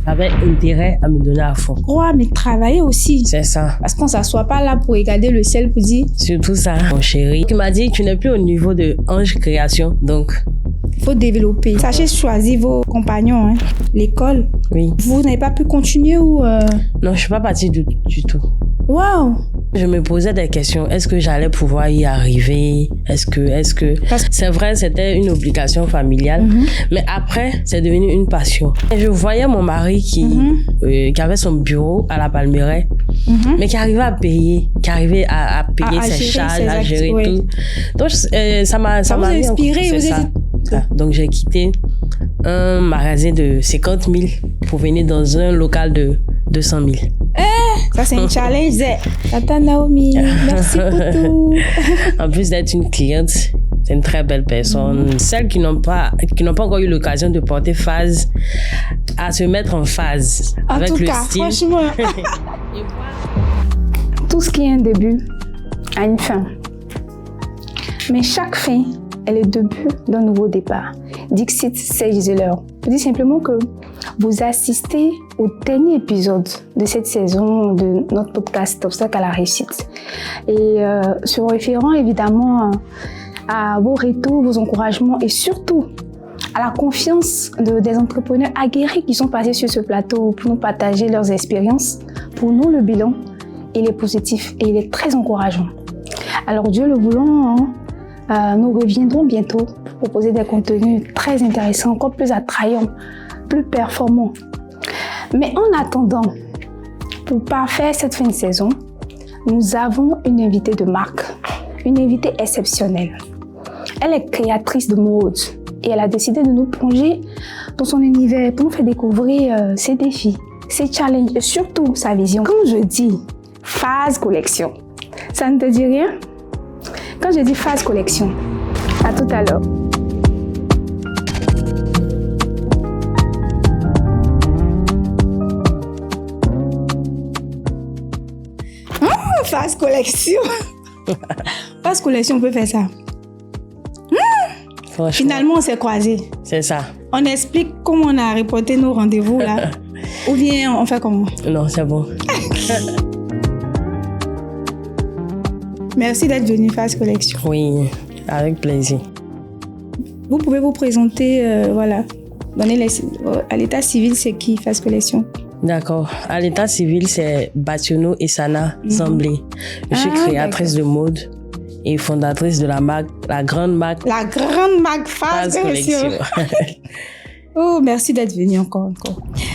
J'avais intérêt à me donner à fond. Croire, mais travailler aussi. C'est ça. Parce qu'on ne s'assoit pas là pour regarder le ciel pour dire... Surtout ça, mon chéri, qui m'a dit, tu n'es plus au niveau de ange création, donc... Il faut développer. Sachez choisir vos compagnons, hein. L'école. Oui. Vous n'avez pas pu continuer ou... Non, je suis pas partie du tout. Waouh! Je me posais des questions. Est-ce que j'allais pouvoir y arriver? Est-ce que... C'est vrai, c'était une obligation familiale. Mais après, c'est devenu une passion. Et je voyais mon mari qui avait son bureau à la Palmeraie, mais qui arrivait à payer, à payer ses charges, à gérer tout. Donc, ça m'a inspiré. C'est ça. Donc, j'ai quitté un magasin de 50 000 pour venir dans un local de 200 000. Ça, c'est un challenge. Tata Naomi, merci pour tout. En plus d'être une cliente, c'est une très belle personne. Celles qui n'ont pas encore eu l'occasion de porter phase, à se mettre en phase avec le style. En tout cas, franchement. Tout ce qui a un début a une fin. Mais chaque fin est le début d'un nouveau départ. Dixit Sage Zeller. Je dis simplement que vous assistez au dernier épisode de cette saison de notre podcast Obstacle à la réussite. Et se référant évidemment à vos retours, vos encouragements et surtout à la confiance des entrepreneurs aguerris qui sont passés sur ce plateau pour nous partager leurs expériences. Pour nous, le bilan, il est positif et il est très encourageant. Alors Dieu le voulant, nous reviendrons bientôt pour proposer des contenus très intéressants, encore plus attrayants, plus performants. Mais en attendant, pour parfaire cette fin de saison, nous avons une invitée de marque, une invitée exceptionnelle. Elle est créatrice de mode et elle a décidé de nous plonger dans son univers pour nous faire découvrir ses défis, ses challenges et surtout sa vision. Quand je dis phase collection, ça ne te dit rien? Quand je dis phase collection, à tout à l'heure. Phase collection. Phase collection, on peut faire ça. Finalement, on s'est croisés. C'est ça. On explique comment on a reporté nos rendez-vous là. Ou bien on fait comment? Non, c'est bon. Merci d'être venu Phase Collection. Oui, avec plaisir. Vous pouvez vous présenter, donner à l'état civil, c'est qui Phase Collection? D'accord. À l'état civil, c'est Bationo Essana Zamblé. Je suis créatrice de mode et fondatrice de la marque, la grande marque Phase Collection. Oh, merci d'être venu encore.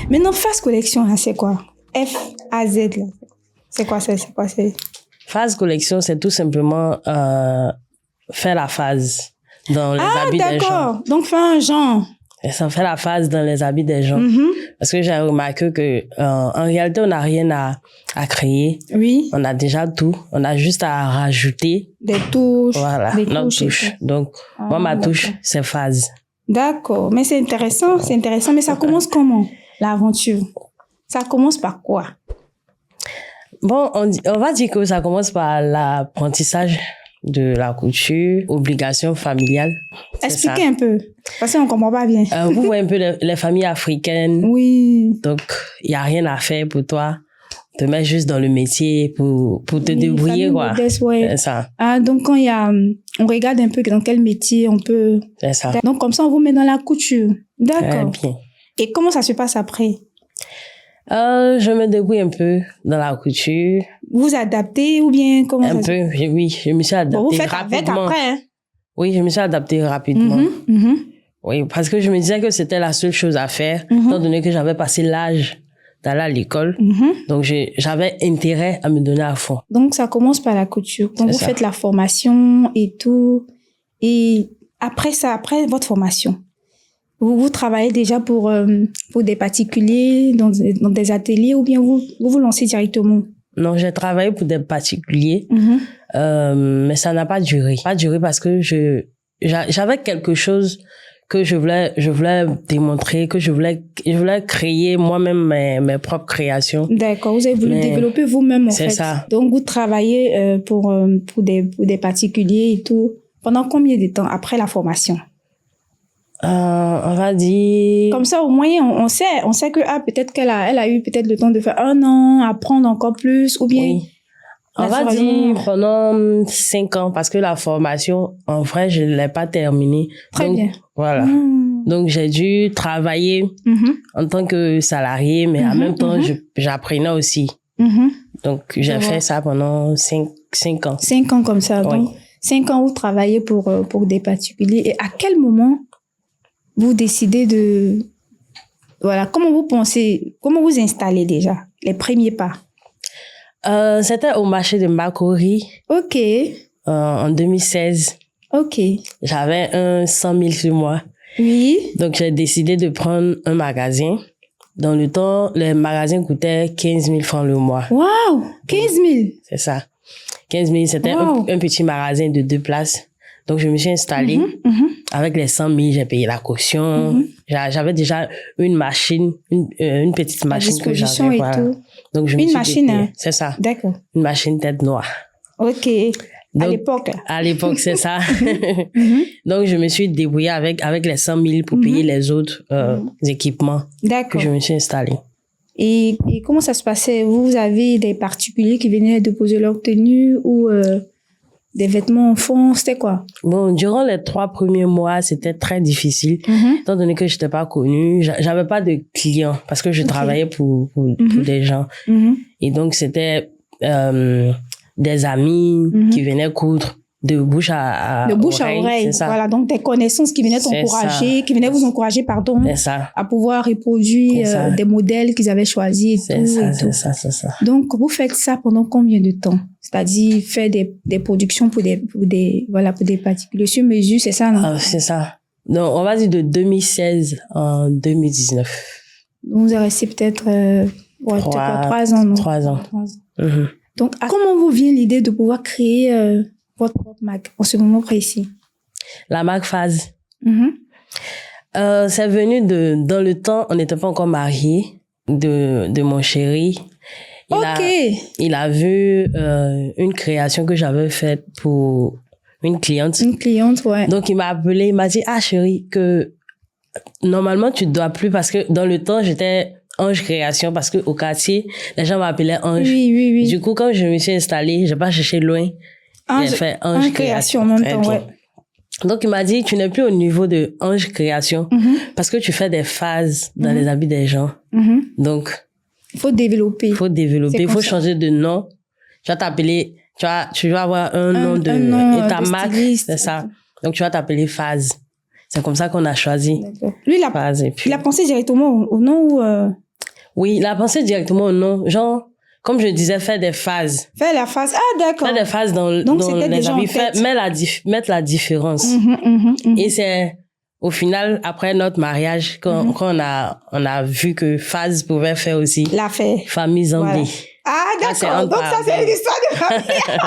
Maintenant, Phase Collection, c'est quoi? F-A-Z, là. C'est quoi ça? Phase collection, c'est tout simplement faire la phase dans les habits des gens. Ah, d'accord. Donc, faire un genre. Et ça fait la phase dans les habits des gens. Parce que j'ai remarqué que en réalité, on n'a rien à créer. Oui. On a déjà tout. On a juste à rajouter. Des touches. Voilà, notre touche. Donc, moi, ma touche, c'est phase. D'accord. Mais c'est intéressant. Mais ça commence comment, l'aventure? Ça commence par quoi? Bon, on va dire que ça commence par l'apprentissage de la couture, obligation familiale. Expliquez un peu, parce qu'on ne comprend pas bien. Vous voyez un peu les familles africaines. Oui. Donc, il n'y a rien à faire pour toi. Te mets juste dans le métier pour te débrouiller, quoi. Modeste, ouais. C'est ça. Ah, donc, quand on regarde un peu dans quel métier on peut... C'est ça. Donc, comme ça, on vous met dans la couture. D'accord. Bien. Et comment ça se passe après? Je me débrouille un peu dans la couture. Vous adaptez ou bien comment un peu, oui, je me suis adaptée vous faites rapidement. Avec après, hein? Oui, je me suis adaptée rapidement. Oui, parce que je me disais que c'était la seule chose à faire, étant donné que j'avais passé l'âge d'aller à l'école. Donc, j'avais intérêt à me donner à fond. Donc, ça commence par la couture. Donc, vous faites la formation et tout. Et après votre formation, vous travaillez déjà pour des particuliers dans des ateliers ou bien vous lancez directement? Non, j'ai travaillé pour des particuliers, mais ça n'a pas duré. Pas duré parce que j'avais quelque chose que je voulais démontrer, que je voulais créer moi-même mes propres créations. D'accord, vous avez voulu développer vous-même en fait. C'est ça. Donc vous travaillez pour des particuliers et tout. Pendant combien de temps après la formation? On va dire... Comme ça, au moins, on sait que peut-être elle a eu peut-être le temps de faire 1 an, apprendre encore plus, ou bien... Oui. On va dire pendant 5 ans, parce que la formation, en vrai, je ne l'ai pas terminée. Très donc, bien. Voilà. Donc, j'ai dû travailler en tant que salarié, mais en même temps, j'apprenais aussi. Donc, j'ai fait ça pendant 5 ans. 5 ans comme ça. Oui. Donc, 5 ans, vous travaillez pour des particuliers. Et à quel moment vous décidez de... Voilà, comment vous installez déjà, les premiers pas? C'était au marché de Makori. OK. En 2016. OK. J'avais 100 000 sur moi. Oui. Donc, j'ai décidé de prendre un magasin. Dans le temps, le magasin coûtait 15 000 francs le mois. Wow! 15 000? C'est ça. 15 000, c'était un petit magasin de 2 places. Donc, je me suis installée. Avec les 100 000, j'ai payé la caution. J'avais déjà une machine, une petite machine que j'avais. Voilà. Tout. Donc, je me suis dépayée. C'est ça. D'accord. Une machine tête noire. OK. Donc, à l'époque. À l'époque, c'est ça. Donc, je me suis débrouillée avec les 100 000 pour payer les autres équipements que je me suis installée. Et comment ça se passait? Vous avez des particuliers qui venaient déposer leur tenue ou des vêtements enfants? C'était quoi? Bon, durant les 3 premiers mois, c'était très difficile. Étant donné que je n'étais pas connue, j'avais pas de clients parce que je travaillais pour des gens. Et donc, c'était des amis qui venaient coudre de bouche à oreille. C'est ça. Voilà, donc des connaissances qui venaient vous encourager, à pouvoir reproduire des modèles qu'ils avaient choisis. C'est ça. Donc, vous faites ça pendant combien de temps? C'est-à-dire faire des productions pour des particuliers sur mesure, c'est ça, non? C'est ça. Donc, on va dire de 2016 en 2019. Vous avez resté peut-être 3 ans, non? 3 ans. Donc, comment vous vient l'idée de pouvoir créer votre propre marque en ce moment précis? La marque Phase. C'est venu dans le temps, on n'était pas encore mariés, de mon chéri. Il a vu une création que j'avais faite pour une cliente. Une cliente, ouais. Donc, il m'a appelé, il m'a dit, chérie, que normalement, tu ne dois plus, parce que dans le temps, j'étais Ange Création, parce qu'au quartier, les gens m'appelaient Ange. Oui. Du coup, quand je me suis installée, j'ai pas cherché loin. J'ai fait Ange Création. En même temps, ouais. Donc, il m'a dit, tu n'es plus au niveau de Ange Création, parce que tu fais des phases dans les habits des gens. Donc, il faut développer. Il faut changer de nom. Tu vas t'appeler, tu vas avoir un nom et ta marque, c'est ça. Donc, tu vas t'appeler Phase. C'est comme ça qu'on a choisi. Lui, Phase. Et puis, il a pensé directement au nom ou... Oui, il a pensé directement au nom. Genre, comme je disais, faire des phases. Faire la phase. Ah, d'accord. Faire des phases dans les habits. Mettre la différence. Et c'est, au final, après notre mariage, quand on a vu que Phase pouvait faire aussi. La fait. Famille Zambie. Voilà. Ah, d'accord. Donc, ça, c'est une histoire de famille.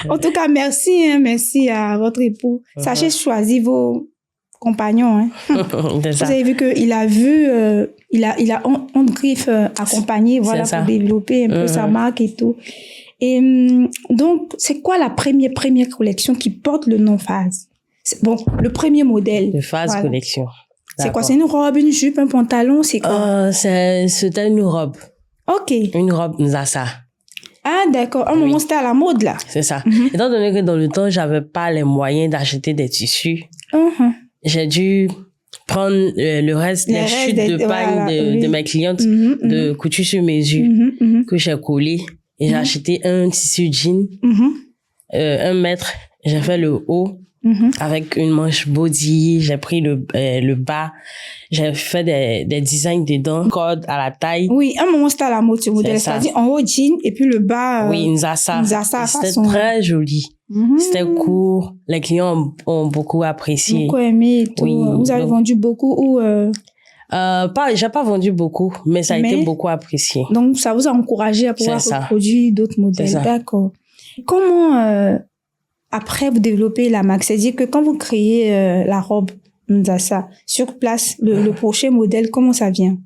En tout cas, merci à votre époux. Sachez choisir vos compagnons. Vous avez vu qu'il a vu, il a on griffe accompagné, voilà, pour développer un peu sa marque et tout. Et donc, c'est quoi la première collection qui porte le nom Phase? Bon, le premier modèle. Le Phase collection. C'est quoi? C'est une robe, une jupe, un pantalon, c'est quoi? C'était une robe. OK. Une robe Nzassa. Ah, d'accord. Un moment, c'était à la mode, là. C'est ça. Étant donné que dans le temps, j'avais pas les moyens d'acheter des tissus, j'ai dû prendre le reste, les chutes de paille de mes clientes de couture sur mesure que j'ai collé. Et j'ai acheté un tissu jean, 1 mètre. J'ai fait le haut avec une manche body. J'ai pris le bas. J'ai fait des designs dedans, corde à la taille. Oui, un moment, c'était à la mode, ce modèle. C'est-à-dire en haut, jean, et puis le bas... oui, Nzassa. C'était très joli. C'était court. Les clients ont beaucoup apprécié. Beaucoup aimé et tout. Oui, vous avez vendu beaucoup ou... j'ai pas vendu beaucoup, mais ça a été beaucoup apprécié. Donc, ça vous a encouragé à pouvoir reproduire d'autres modèles. D'accord. Comment, après, vous développez la marque? C'est-à-dire que quand vous créez la robe Nzassa, sur place, le prochain modèle, comment ça vient?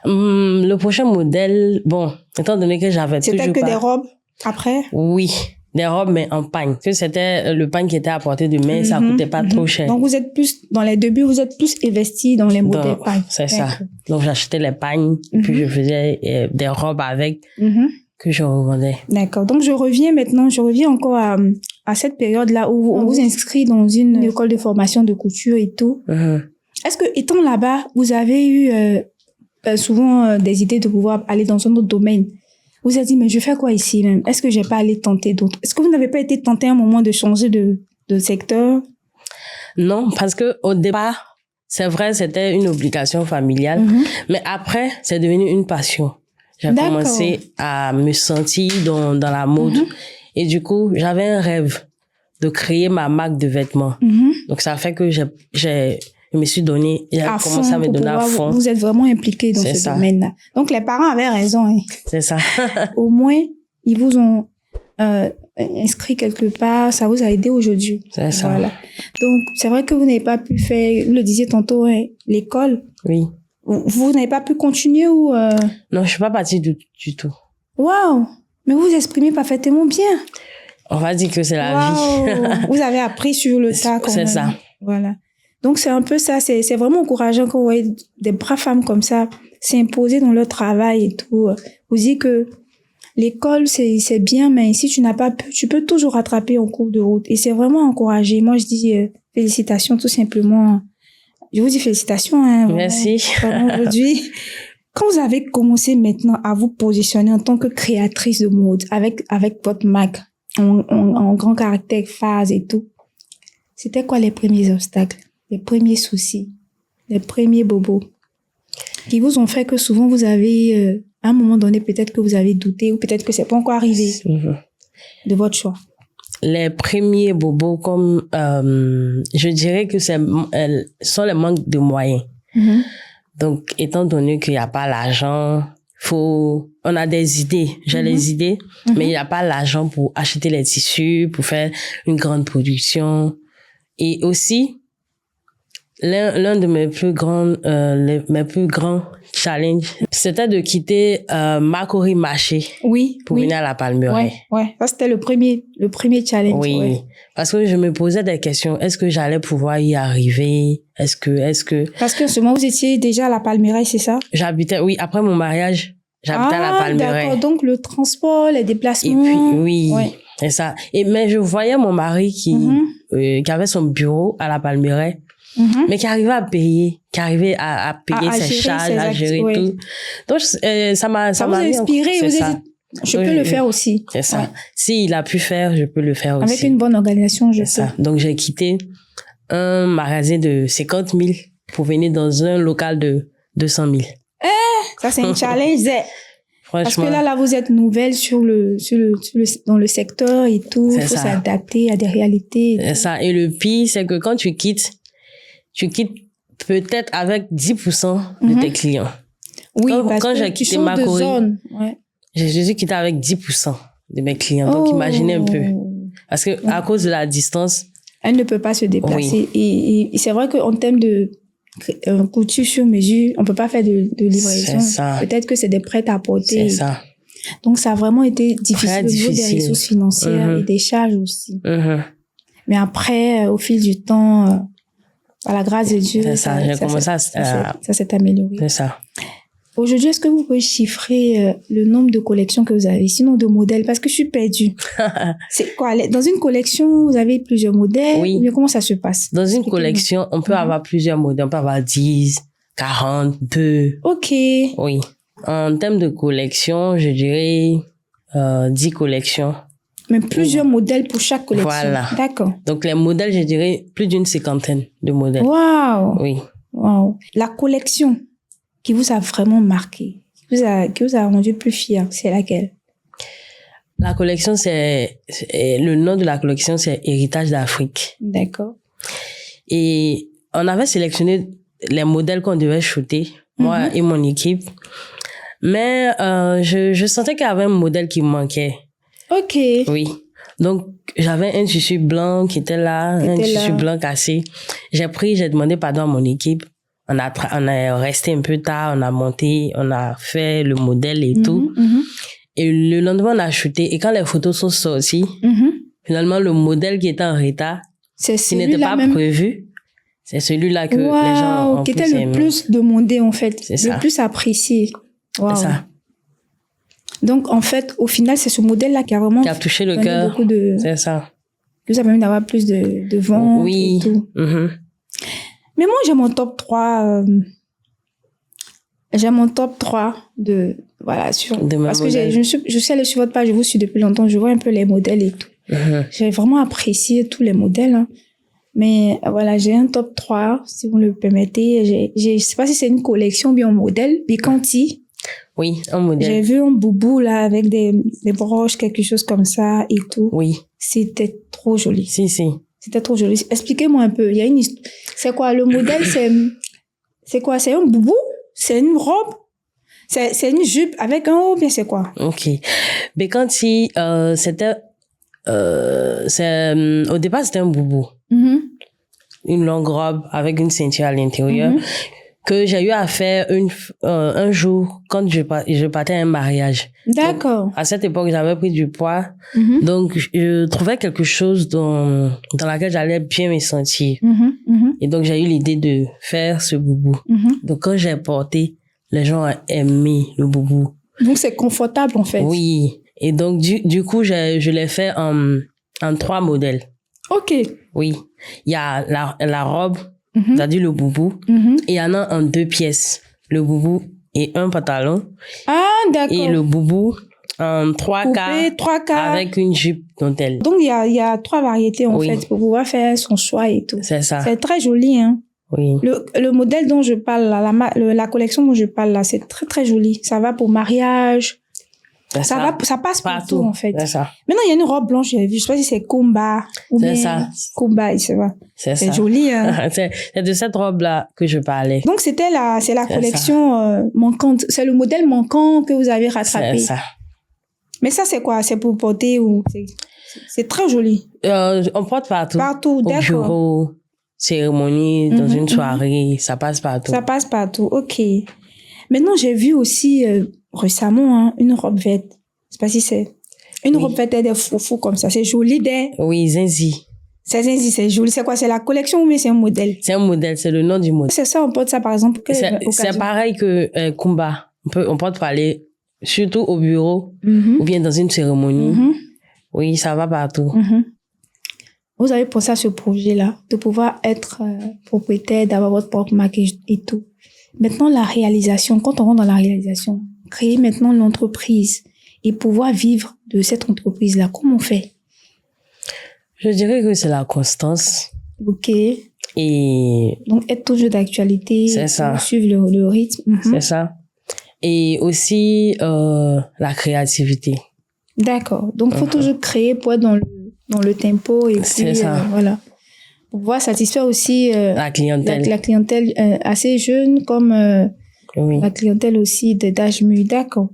Le prochain modèle, bon, étant donné que j'avais toujours pas... C'était que des robes après? Oui. Des robes, mais en pagne. Parce que c'était le pagne qui était à portée de main, ça coûtait pas trop cher. Donc, vous êtes plus, dans les débuts, vous êtes plus investi dans les modèles pagnes. C'est ça. Donc, j'achetais les pagnes, puis je faisais des robes avec que je revendais. D'accord. Donc, je reviens encore à cette période-là où on vous inscrit dans une école de formation de couture et tout. Est-ce que, étant là-bas, vous avez eu souvent des idées de pouvoir aller dans un autre domaine? Vous avez dit, mais je fais quoi ici même? Est-ce que j'ai pas allé tenter d'autres? Est-ce que vous n'avez pas été tenté à un moment de changer de secteur? Non, parce que au départ, c'est vrai, c'était une obligation familiale. Mais après, c'est devenu une passion. J'ai commencé à me sentir dans la mode. Et du coup, j'avais un rêve de créer ma marque de vêtements. Donc, ça fait que je me suis donné, j'ai commencé à me donner à fond. Vous êtes vraiment impliqué dans ce domaine-là. Donc, les parents avaient raison. Hein. C'est ça. Au moins, ils vous ont inscrit quelque part, ça vous a aidé aujourd'hui. C'est ça. Voilà. Donc, c'est vrai que vous n'avez pas pu faire, vous le disiez tantôt, hein, l'école. Oui. Vous n'avez pas pu continuer ou... Non, je suis pas partie du tout. Waouh! Mais vous vous exprimez parfaitement bien. On va dire que c'est la vie. Vous avez appris sur le tas quand même. C'est ça. Voilà. Donc, c'est un peu ça. C'est vraiment encourageant quand vous voyez des braves femmes comme ça s'imposer dans leur travail et tout. Vous dites que l'école, c'est bien, mais si tu n'as pas pu, tu peux toujours rattraper en cours de route. Et c'est vraiment encouragé. Moi, je dis félicitations tout simplement. Je vous dis félicitations. Hein, merci. Vraiment, aujourd'hui. Quand vous avez commencé maintenant à vous positionner en tant que créatrice de mode avec votre marque en grand caractère, phase et tout, c'était quoi les premiers obstacles, les premiers soucis, les premiers bobos qui vous ont fait que souvent vous avez, à un moment donné, peut-être que vous avez douté ou peut-être que c'est pas encore arrivé de votre choix? Les premiers bobos, comme je dirais que sont les manques de moyens. Donc, étant donné qu'il n'y a pas l'argent, on a des idées. J'ai les idées, mais il n'y a pas l'argent pour acheter les tissus, pour faire une grande production. Et aussi, l'un de mes plus grands challenges, c'était de quitter Makori Marché pour venir à la Palmeraie. Ouais. Ça, c'était le premier challenge. Oui. Parce que je me posais des questions. Est-ce que j'allais pouvoir y arriver? Est-ce que... Parce que en ce moment, vous étiez déjà à la Palmeraie, c'est ça? J'habitais, oui, après mon mariage, j'habitais à la Palmeraie. D'accord. Donc, le transport, les déplacements. Et puis, oui. C'est ça. Mais je voyais mon mari qui avait son bureau à la Palmeraie. Mais qui arrivait à payer, ses charges, à gérer tout. Donc, ça m'a inspiré. Vous avez dit, je peux le faire aussi. C'est ça. Ouais. S'il a pu faire, je peux le faire aussi. Avec une bonne organisation, je peux. Ça. Donc, j'ai quitté un magasin de 50 000 pour venir dans un local de 200 000. Ça, c'est un challenge. Parce que là, vous êtes nouvelle dans le secteur et tout. Il faut s'adapter à des réalités. C'est ça. Et le pire, c'est que quand tu quittes peut-être avec 10% de tes clients. Oui, quand j'ai quitté Makori, j'ai quitté avec 10% de mes clients. Donc, imaginez un peu. Parce que à cause de la distance... Elle ne peut pas se déplacer. Oui. Et c'est vrai qu'en termes de couture sur mesure, on ne peut pas faire de livraison. Peut-être que c'est des prêts à porter. C'est ça. Donc, ça a vraiment été difficile au niveau des ressources financières et des charges aussi. Mais après, au fil du temps... à la grâce de Dieu, ça s'est amélioré. C'est ça. Aujourd'hui, est-ce que vous pouvez chiffrer le nombre de collections que vous avez, sinon de modèles? Parce que je suis perdue. C'est quoi? Dans une collection, vous avez plusieurs modèles? Oui. Mais comment ça se passe? Dans une collection, on peut avoir plusieurs modèles. On peut avoir 10, 40, 2. OK. Oui. En termes de collection, je dirais 10 collections. Mais plusieurs modèles pour chaque collection. Voilà. D'accord. Donc, les modèles, je dirais plus d'une 50aine de modèles. Waouh. Oui. Waouh. La collection qui vous a vraiment marqué, qui vous a rendu plus fier, c'est laquelle? La collection, le nom de la collection, c'est Héritage d'Afrique. D'accord. Et on avait sélectionné les modèles qu'on devait shooter, moi et mon équipe. Mais, je sentais qu'il y avait un modèle qui me manquait. OK. Oui. Donc, j'avais un tissu blanc qui était là, un tissu blanc cassé. J'ai demandé pardon à mon équipe. On a resté un peu tard, on a monté, on a fait le modèle et tout. Et le lendemain, on a shooté. Et quand les photos sont sorties, finalement, le modèle qui était en retard, qui n'était pas prévu, c'est celui-là que les gens ont qui était le plus demandé, en fait. Le plus apprécié. Wow. C'est ça. Donc, en fait, au final, c'est ce modèle-là qui a vraiment... Qui a touché le cœur. C'est ça. Qui nous a permis d'avoir plus de ventes et tout. Mais moi, j'ai mon top 3... J'ai mon top 3 de... Voilà, parce que je suis allée sur votre page, je vous suis depuis longtemps, je vois un peu les modèles et tout. J'ai vraiment apprécié tous les modèles. Hein. Mais voilà, j'ai un top 3, si vous le permettez. Je sais pas si c'est une collection ou bien un modèle. Bicanti. Oui, un modèle. J'ai vu un boubou là avec des broches, quelque chose comme ça et tout. Oui. C'était trop joli. Si. C'était trop joli. Expliquez-moi un peu. Il y a une histoire. C'est quoi le modèle? C'est quoi? C'est un boubou? C'est une robe? C'est une jupe avec un haut, bien c'est quoi? Ok. Bicanti, c'était au départ c'était un boubou. Une longue robe avec une ceinture à l'intérieur. Que j'ai eu à faire un jour quand je partais à un mariage. D'accord. Donc, à cette époque, j'avais pris du poids. Donc, je trouvais quelque chose dans laquelle j'allais bien me sentir. Et donc, j'ai eu l'idée de faire ce boubou. Donc, quand j'ai porté, les gens ont aimé le boubou. Donc, c'est confortable, en fait. Oui. Et donc, du coup, je l'ai fait en 3 modèles. OK. Oui. Il y a la robe, c'est-à-dire le boubou. Et il y en a en 2 pièces. Le boubou et un pantalon. Ah, d'accord. Et le boubou en 3 quarts avec une jupe dentelle. Donc, il y a 3 variétés, en fait, pour pouvoir faire son choix et tout. C'est ça. C'est très joli, hein. Oui. Le modèle dont je parle là, la collection dont je parle là, c'est très, très joli. Ça va pour mariage. Ça passe partout, en fait. C'est ça. Maintenant, il y a une robe blanche, j'ai vu. Je sais pas si c'est Kumba ou bien Kumba, c'est vrai. C'est joli, hein. C'est de cette robe-là que je parlais. Donc, c'est la collection manquante. C'est le modèle manquant que vous avez rattrapé. C'est ça. Mais ça, c'est quoi? C'est pour porter ou... C'est très joli. On porte partout. Partout, d'accord. Au bureau, cérémonie, dans une soirée, ça passe partout. Ça passe partout, ok. Maintenant, j'ai vu aussi récemment une robe verte. Je sais pas si c'est... Une robe verte avec des foufous comme ça. C'est joli des... Oui, Zinzi. C'est Zinzi, c'est joli. C'est quoi? C'est la collection ou bien c'est un modèle? C'est un modèle, c'est le nom du modèle. C'est ça, on porte ça par exemple. C'est pareil que Kumba. On porte parler surtout au bureau ou bien dans une cérémonie. Oui, ça va partout. Vous avez pensé à ce projet-là, de pouvoir être propriétaire, d'avoir votre propre marque et tout. Maintenant, la réalisation, quand on rentre dans la réalisation, créer maintenant l'entreprise et pouvoir vivre de cette entreprise-là, comment on fait? Je dirais que c'est la constance. Ok. Et... donc, être toujours d'actualité. C'est ça. Suivre le rythme. C'est ça. Et aussi la créativité. D'accord. Donc, il faut toujours créer pour être dans le tempo et puis voilà. Pour pouvoir satisfaire aussi la clientèle. La clientèle assez jeune comme la clientèle aussi d'âge mûr. D'accord.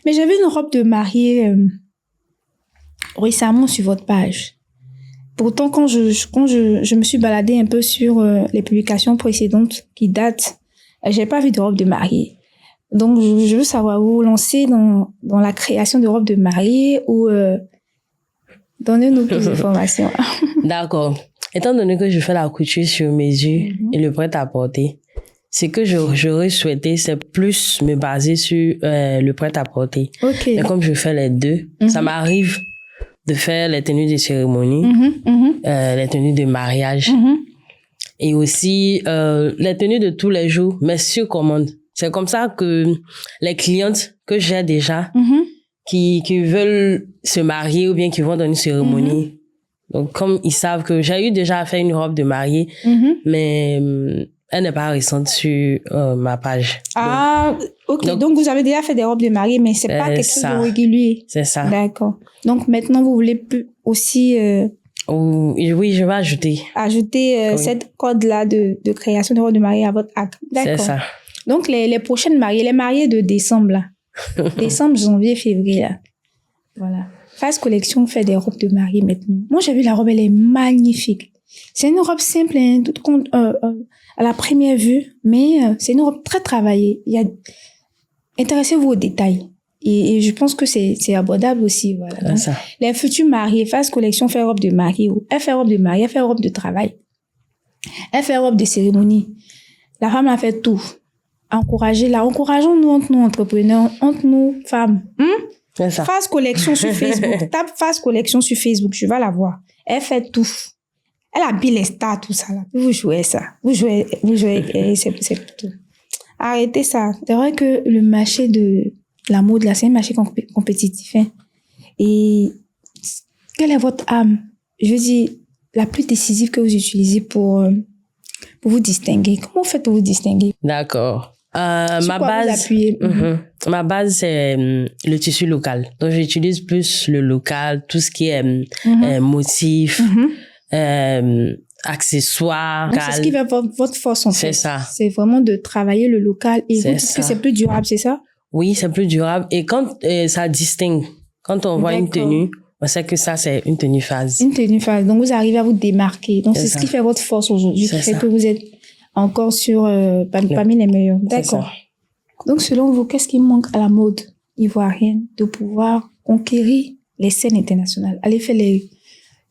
Mais j'avais une robe de mariée récemment sur votre page. Pourtant, quand je me suis baladée un peu sur les publications précédentes qui datent, j'ai pas vu de robe de mariée. Donc, je veux savoir, vous vous lancez dans la création de robes de mariée ou donnez-nous plus d'informations. D'accord. Étant donné que je fais la couture sur mesure et le prêt-à-porter, ce que j'aurais souhaité, c'est plus me baser sur le prêt-à-porter. Ok. Et comme je fais les deux, ça m'arrive de faire les tenues de cérémonie, les tenues de mariage et aussi les tenues de tous les jours, mais sur commande. C'est comme ça que les clientes que j'ai déjà, qui veulent se marier ou bien qui vont dans une cérémonie, donc comme ils savent que j'ai eu déjà à faire une robe de mariée, mais elle n'est pas récente sur ma page. Ah, ok. Donc vous avez déjà fait des robes de mariée, mais c'est pas quelque chose de régulier. C'est ça. D'accord. Donc maintenant vous voulez aussi... oui, je vais ajouter. Cette code-là de création de robes de mariée à votre acte. D'accord. C'est ça. Donc les prochaines mariées, les mariées de décembre là. Décembre, janvier, février là. Voilà. Fast Collection fait des robes de mariée maintenant. Moi j'ai vu la robe, elle est magnifique. C'est une robe simple, hein, toute à la première vue, mais c'est une robe très travaillée. Intéressez-vous aux détails. Et je pense que c'est abordable aussi, voilà. Donc, ça. Les futurs mariés, Fast Collection fait robe de mariée, elle fait robe de mariée, elle fait robe de travail, elle fait robe de cérémonie. La femme a fait tout. Encouragez-la, encourageons-nous entre nous entrepreneurs, entre nous femmes. C'est ça. Fast Collection sur Facebook, tape Fast Collection sur Facebook, tu vas la voir. Elle fait tout. Elle habille les stars, tout ça là. Vous jouez ça. Vous jouez, c'est tout. Arrêtez ça. C'est vrai que le marché de la mode là, c'est un marché compétitif. Hein. Et quelle est votre âme? Je veux dire, la plus décisive que vous utilisez pour vous distinguer. Comment vous faites pour vous distinguer? D'accord. Ma base, c'est le tissu local. Donc, j'utilise plus le local, tout ce qui est motif, accessoires. C'est ce qui fait votre force, en fait. C'est ça. C'est vraiment de travailler le local. Et vous dites que c'est plus durable, c'est ça? Oui, c'est plus durable. Et quand ça distingue, quand on voit une tenue, on sait que ça, c'est une tenue phase. Une tenue phase. Donc, vous arrivez à vous démarquer. Donc, c'est ce qui fait votre force aujourd'hui, qui fait que vous êtes encore sur parmi les meilleurs. D'accord. Donc, selon vous, qu'est-ce qui manque à la mode ivoirienne de pouvoir conquérir les scènes internationales? Aller faire les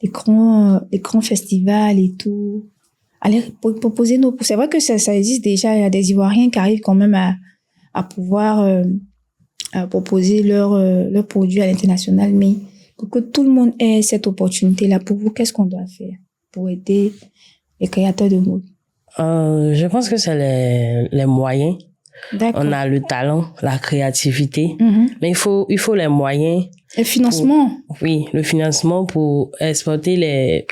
grands festivals et tout. Aller proposer nos... C'est vrai que ça existe déjà. Il y a des Ivoiriens qui arrivent quand même à pouvoir proposer leurs produits à l'international. Mais pour que tout le monde ait cette opportunité-là, pour vous, qu'est-ce qu'on doit faire pour aider les créateurs de mode? Je pense que c'est les moyens. D'accord. On a le talent, la créativité, mais il faut les moyens. Le financement. Oui, le financement pour exporter les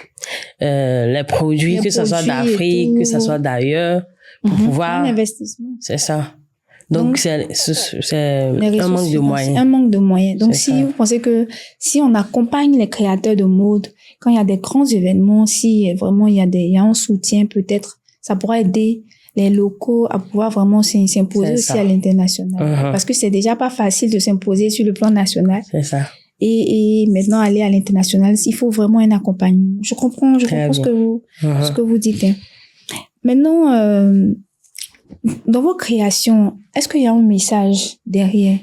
produits, que ce soit d'Afrique, que ce soit d'ailleurs, pour pouvoir... Un investissement. C'est ça. Donc c'est un manque de moyens. Un manque de moyens. Donc, si vous pensez que si on accompagne les créateurs de mode, quand il y a des grands événements, si vraiment il y a un soutien, peut-être, ça pourra aider les locaux à pouvoir vraiment s'imposer aussi à l'international. Parce que c'est déjà pas facile de s'imposer sur le plan national. C'est ça. Et maintenant, aller à l'international, il faut vraiment un accompagnement. Je comprends ce que vous dites. Hein. Maintenant, dans vos créations, est-ce qu'il y a un message derrière?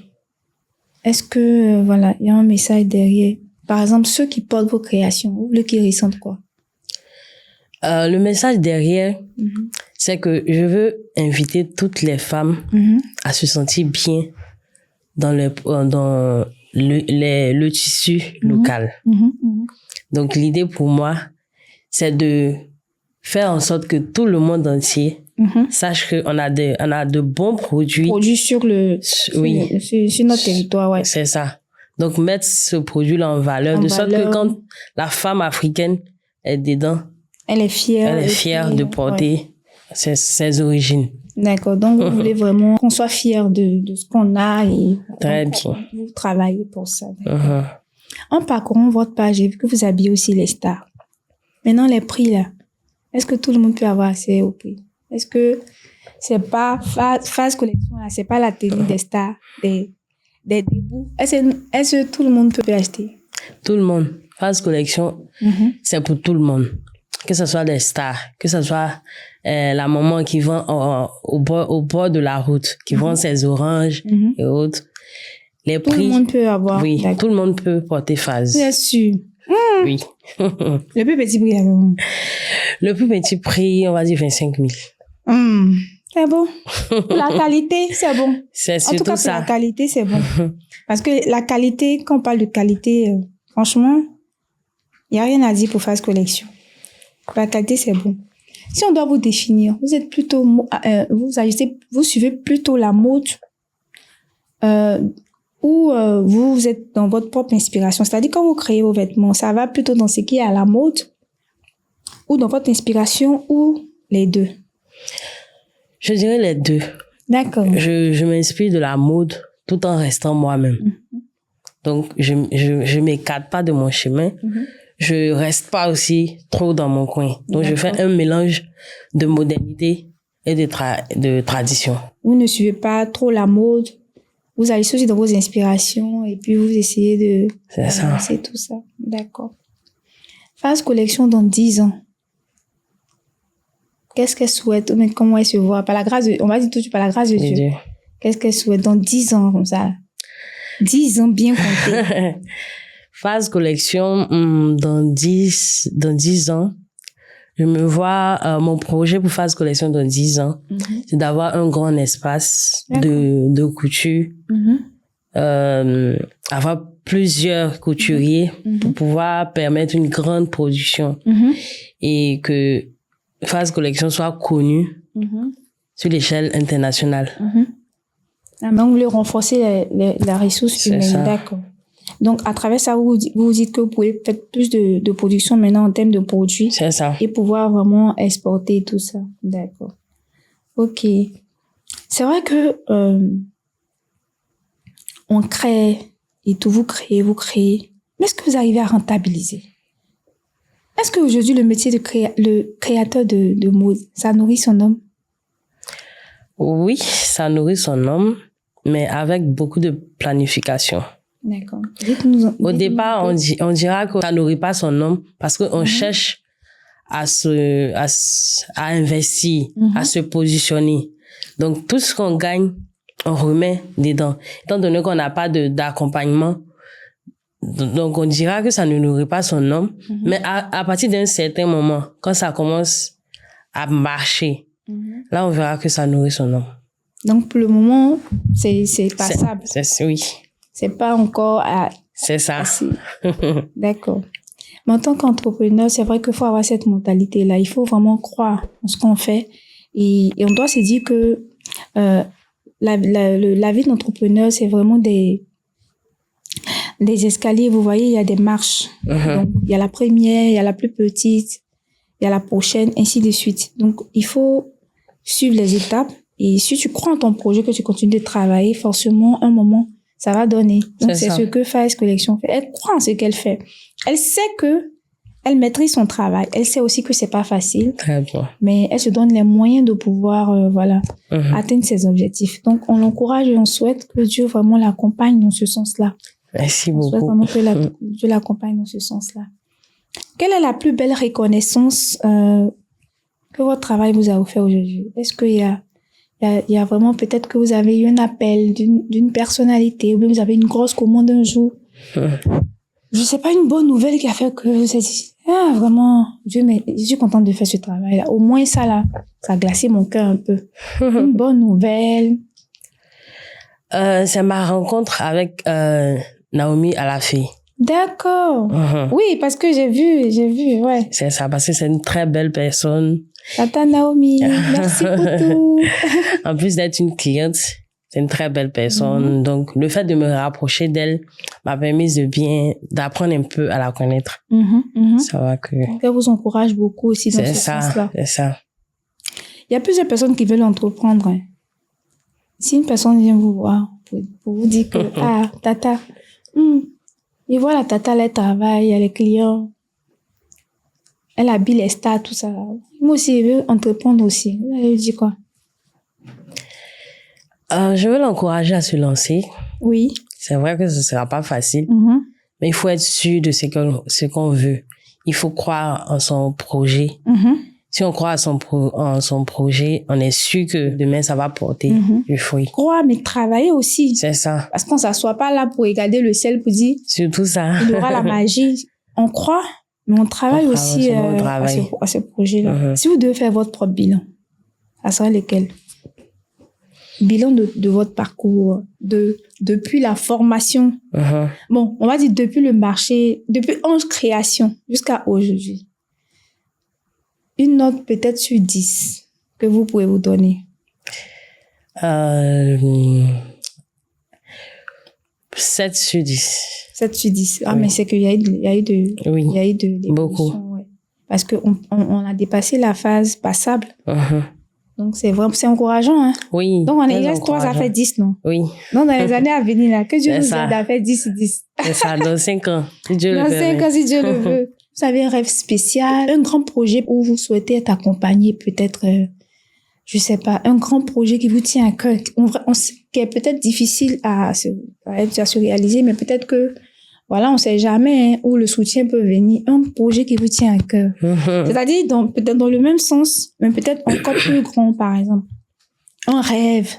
Est-ce que, il y a un message derrière? Par exemple, ceux qui portent vos créations, vous voulez qu'ils ressentent quoi? Le message derrière, c'est que je veux inviter toutes les femmes à se sentir bien dans le tissu local. Donc, l'idée pour moi, c'est de faire en sorte que tout le monde entier sache qu'on a de bons produits. Produits sur notre territoire, ouais. C'est ça. Donc, mettre ce produit-là en valeur, sorte que quand la femme africaine est dedans, elle est fière de porter ses origines. D'accord. Donc, vous voulez vraiment qu'on soit fiers de ce qu'on a et très bien. Vous travaillez pour ça. En parcourant votre page, j'ai vu que vous habillez aussi les stars. Maintenant, les prix, là, est-ce que tout le monde peut avoir accès au prix? Est-ce que c'est pas Fast Collection, là, c'est pas la tenue des stars, des débuts? Est-ce que tout le monde peut acheter? Tout le monde. Fast Collection, c'est pour tout le monde. Que ce soit des stars, que ce soit la maman qui vend au bord de la route, qui vend ses oranges et autres. Les prix, tout le monde peut avoir. Oui, tout le monde peut porter Phase. Bien sûr. Oui. Le plus petit prix, alors? Le plus petit prix, on va dire 25 000. C'est bon. Pour la qualité, c'est bon. C'est surtout ça. En tout cas, pour la qualité, c'est bon. Parce que la qualité, quand on parle de qualité, franchement, il n'y a rien à dire pour Fast Collection. La qualité, c'est bon. Si on doit vous définir, vous êtes plutôt, vous suivez plutôt la mode, ou vous êtes dans votre propre inspiration. C'est-à-dire, quand vous créez vos vêtements, ça va plutôt dans ce qui est à la mode, ou dans votre inspiration, ou les deux? Je dirais les deux. D'accord. Je m'inspire de la mode tout en restant moi-même. Donc, je m'écarte pas de mon chemin. Je reste pas aussi trop dans mon coin. Donc, je fais un mélange de modernité et de tradition. Vous ne suivez pas trop la mode. Vous allez aussi dans vos inspirations et puis vous essayez de... C'est ça. C'est tout ça. D'accord. Fast Collection dans 10 ans. Qu'est-ce qu'elle souhaite? Mais comment elle se voit? On va dire tout de suite par la grâce de Dieu. Qu'est-ce qu'elle souhaite dans 10 ans comme ça? 10 ans bien comptés. Phase collection, dans 10 ans, je me vois, mon projet pour Phase collection dans 10 ans, c'est d'avoir un grand espace de couture, avoir plusieurs couturiers pour pouvoir permettre une grande production et que Phase collection soit connue sur l'échelle internationale. Donc, vous voulez renforcer la ressource humaine, d'accord. Donc, à travers ça, vous dites que vous pouvez faire plus de production maintenant en termes de produits. C'est ça. Et pouvoir vraiment exporter tout ça. D'accord. Ok. C'est vrai que on crée et tout, vous créez. Mais est-ce que vous arrivez à rentabiliser? Est-ce qu'aujourd'hui, le métier de le créateur de mode, ça nourrit son homme? Oui, ça nourrit son homme, mais avec beaucoup de planification. D'accord. Au départ, on dira que ça nourrit pas son homme parce qu'on cherche à investir, à se positionner. Donc, tout ce qu'on gagne, on remet dedans. Étant donné qu'on n'a pas d'accompagnement, donc on dira que ça ne nourrit pas son homme. Mais à partir d'un certain moment, quand ça commence à marcher, là, on verra que ça nourrit son homme. Donc, pour le moment, c'est passable. Oui. C'est pas encore c'est ça. D'accord. Mais en tant qu'entrepreneur, c'est vrai qu'il faut avoir cette mentalité-là. Il faut vraiment croire en ce qu'on fait. Et on doit se dire que la vie d'entrepreneur, c'est vraiment des escaliers. Vous voyez, il y a des marches. Donc, il y a la première, il y a la plus petite, il y a la prochaine, ainsi de suite. Donc, il faut suivre les étapes. Et si tu crois en ton projet, que tu continues de travailler, forcément, un moment, ça va donner. Donc, c'est ce que Phase Collection fait. Elle croit en ce qu'elle fait. Elle sait que elle maîtrise son travail. Elle sait aussi que c'est pas facile. Très bien. Mais elle se donne les moyens de pouvoir, atteindre ses objectifs. Donc, on l'encourage et on souhaite que Dieu vraiment l'accompagne dans ce sens-là. Merci beaucoup. On souhaite vraiment que Dieu l'accompagne dans ce sens-là. Quelle est la plus belle reconnaissance que votre travail vous a offert aujourd'hui? Est-ce qu'il y a vraiment peut-être que vous avez eu un appel d'une personnalité ou bien vous avez une grosse commande un jour. Je sais pas, une bonne nouvelle qui a fait que vous avez dit, vraiment, Dieu, mais je suis contente de faire ce travail-là. Au moins ça là, ça a glacé mon cœur un peu. Une bonne nouvelle. C'est ma rencontre avec Naomi Alafé. D'accord. Oui, parce que j'ai vu, ouais. C'est ça, parce que c'est une très belle personne. Tata Naomi, merci pour tout. En plus d'être une cliente, c'est une très belle personne. Donc, le fait de me rapprocher d'elle m'a permis d'apprendre un peu à la connaître. Ça va que... Elle vous encourage beaucoup aussi dans ce sens-là. C'est ça. Il y a plusieurs personnes qui veulent entreprendre. Si une personne vient vous voir pour vous dire que, Tata, et voilà, Tata, elle travaille, elle est client. Elle habille les stars, tout ça. Moi aussi, je veux entreprendre aussi. Vous allez lui dire quoi? Je veux l'encourager à se lancer. Oui. C'est vrai que ce ne sera pas facile, mais il faut être sûr de ce qu'on veut. Il faut croire en son projet. Si on croit en son projet, on est sûr que demain, ça va porter du fruit. Croire, mais travailler aussi. C'est ça. Parce qu'on ne s'assoit pas là pour regarder le ciel pour dire... Surtout ça. Il y aura la magie. On croit, mais on travaille aussi à ce projet-là. Si vous devez faire votre propre bilan, ça sera lequel? Bilan de votre parcours, depuis la formation. Bon, on va dire depuis le marché, depuis 11 créations jusqu'à aujourd'hui. Une note peut-être sur 10 que vous pouvez vous donner. 7 sur 10. 7 sur 10. Ah, mais c'est qu'il y a eu de beaucoup. Ouais. Parce qu'on a dépassé la phase passable. Donc, c'est encourageant, hein. Oui. Donc, il reste 3, ça fait 10, non? Oui. Donc, dans les années à venir, là, que Dieu nous aide à faire 10 sur 10. C'est ça, dans 5 ans, si Dieu le veut. Dans 5 ans, si Dieu le veut. Vous avez un rêve spécial, un grand projet où vous souhaitez être accompagné, peut-être, je sais pas, un grand projet qui vous tient à cœur, qui est peut-être difficile à se réaliser, mais peut-être que, voilà, on sait jamais, hein, où le soutien peut venir. Un projet qui vous tient à cœur. C'est-à-dire, peut-être dans le même sens, mais peut-être encore plus grand, par exemple. Un rêve.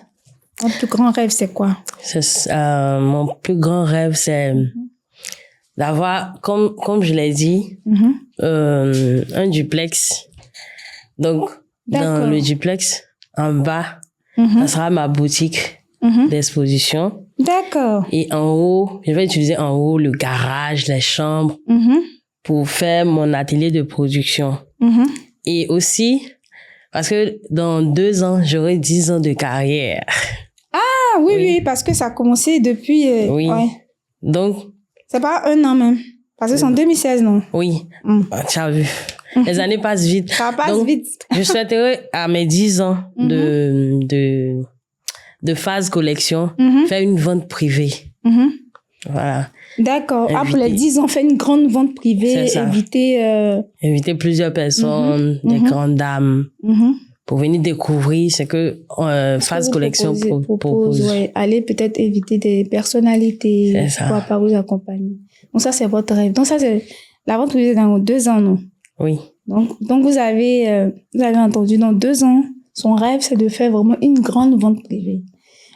Votre plus grand rêve, c'est quoi? Mon plus grand rêve, c'est d'avoir, comme je l'ai dit, un duplex. Donc, dans le duplex, en bas, ça sera ma boutique d'exposition. D'accord. Et en haut, je vais utiliser en haut le garage, les chambres pour faire mon atelier de production. Et aussi, parce que dans 2 ans, j'aurai 10 ans de carrière. Ah oui, parce que ça a commencé depuis... oui. Ouais. Donc... C'est pas 1 an même. Parce que c'est en 2016, non? Oui. Tu as vu. Les années passent vite. Ça passe vite. Je souhaiterais, à mes 10 ans de phase collection, faire une vente privée. Voilà. D'accord. Pour les 10 ans, faire une grande vente privée, inviter plusieurs personnes, des grandes dames, pour venir découvrir ce que phase collection propose. Ouais. Allez peut-être inviter des personnalités pour pas vous accompagner. Donc ça, c'est votre rêve. Donc ça, c'est la vente privée dans 2 ans, non? Oui. Donc vous avez entendu, dans 2 ans, son rêve, c'est de faire vraiment une grande vente privée.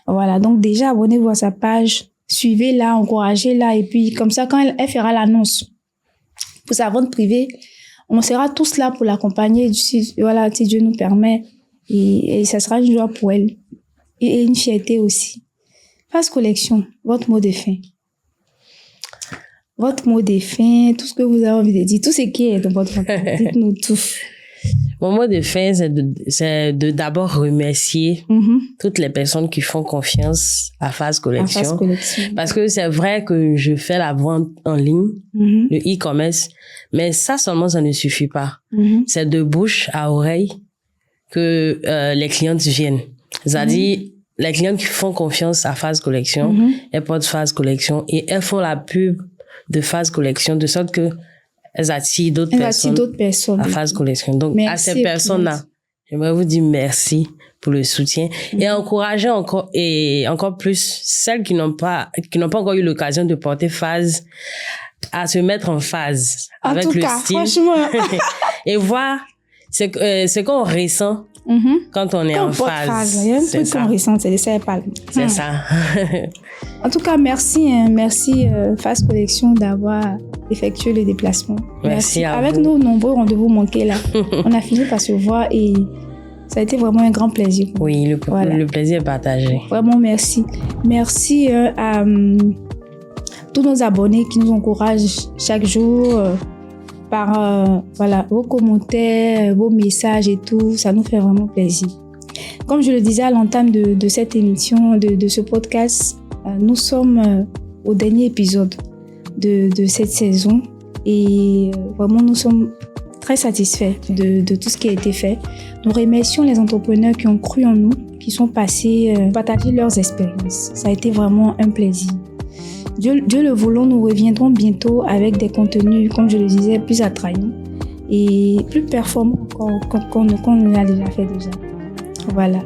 Voilà. Donc déjà, abonnez-vous à sa page. Suivez-la, encouragez-la, et puis comme ça, quand elle fera l'annonce pour sa vente privée, on sera tous là pour l'accompagner, si Dieu nous permet, et ça sera une joie pour elle, et une fierté aussi. Phase collection, votre mot de fin. Votre mot de fin, tout ce que vous avez envie de dire, tout ce qui est dans votre vie, dites-nous tout. Mon mot de fin, c'est de d'abord remercier toutes les personnes qui font confiance à Phase Collection. Parce que c'est vrai que je fais la vente en ligne, le e-commerce, mais ça seulement, ça ne suffit pas. C'est de bouche à oreille que les clientes viennent. C'est-à-dire, les clientes qui font confiance à Phase Collection, elles portent Phase Collection et elles font la pub de Phase Collection de sorte que elles attirent d'autres personnes à Phase Collection. Donc, à ces personnes-là, j'aimerais vous dire merci pour le soutien et encourager encore plus celles qui n'ont pas encore eu l'occasion de porter Phase à se mettre en phase avec le style. Franchement. Et voir ce qu'on ressent quand on est en phase. Il y a un truc qu'on ressent, c'est les palmes. C'est ça. En tout cas, merci Phase Collection d'avoir effectué le déplacement. Merci à Avec vous. nos nombreux rendez-vous manqués là, on a fini par se voir et ça a été vraiment un grand plaisir. Oui, le plaisir est partagé. Vraiment, merci. Merci à tous nos abonnés qui nous encouragent chaque jour par vos commentaires, vos messages et tout. Ça nous fait vraiment plaisir. Comme je le disais à l'entame de cette émission, de ce podcast, nous sommes au dernier épisode de cette saison et vraiment nous sommes très satisfaits de tout ce qui a été fait. Nous remercions les entrepreneurs qui ont cru en nous, qui sont passés partager leurs expériences. Ça a été vraiment un plaisir. Dieu le voulant, nous reviendrons bientôt avec des contenus, comme je le disais, plus attrayants et plus performants qu'on l'a déjà fait déjà. Voilà.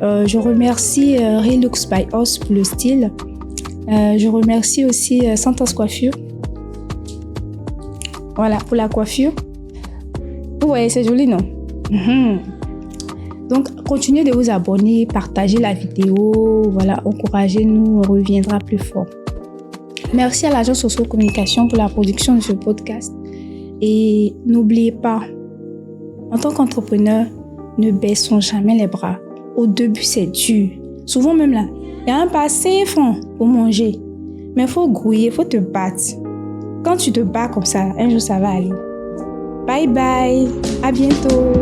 Je remercie Relux by Us pour le style. Je remercie aussi Santos Coiffure. Voilà, pour la coiffure. Vous voyez, c'est joli, non? Donc, continuez de vous abonner, partagez la vidéo, voilà, encouragez-nous, on reviendra plus fort. Merci à l'agence Soso Communication pour la production de ce podcast. Et n'oubliez pas, en tant qu'entrepreneur, ne baissons jamais les bras. Au début, c'est dur. Souvent même là, il y a un pas 5 francs pour manger. Mais il faut grouiller, il faut te battre. Quand tu te bats comme ça, un jour ça va aller. Bye bye, à bientôt.